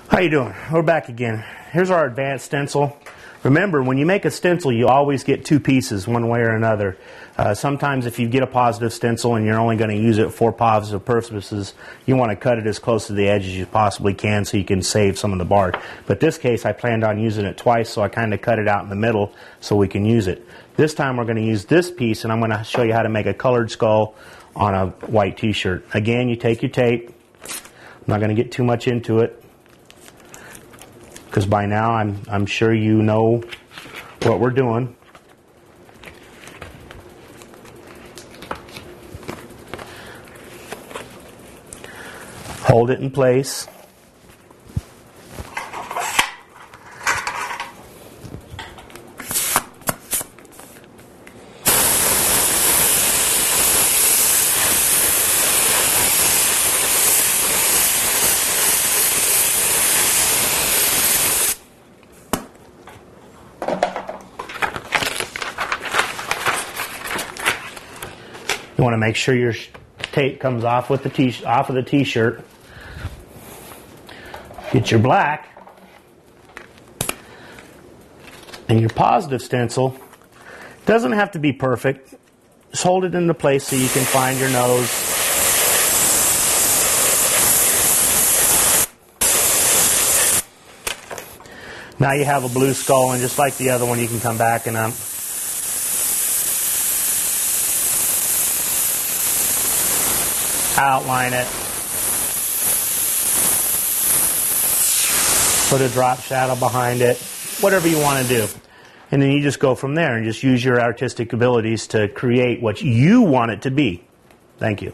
How you doing? We're back again. Here's our Advance Stencil. Remember, when you make a stencil, you always get two pieces, one way or another. Sometimes if you get a positive stencil and you're only going to use it for positive purposes, you want to cut it as close to the edge as you possibly can so you can save some of the bark. But this case, I planned on using it twice, so I kind of cut it out in the middle so we can use it. This time we're going to use this piece, and I'm going to show you how to make a colored skull on a white t-shirt. Again, you take your tape. I'm not going to get too much into it, because by now I'm sure you know what we're doing. Hold it in place. You want to make sure your tape comes off with the off of the t-shirt. Get your black and your positive stencil. Doesn't have to be perfect. Just hold it into place so you can find your nose. Now you have a blue skull, and just like the other one, you can come back and outline it. Put a drop shadow behind it. Whatever you want to do. And then you just go from there and just use your artistic abilities to create what you want it to be. Thank you.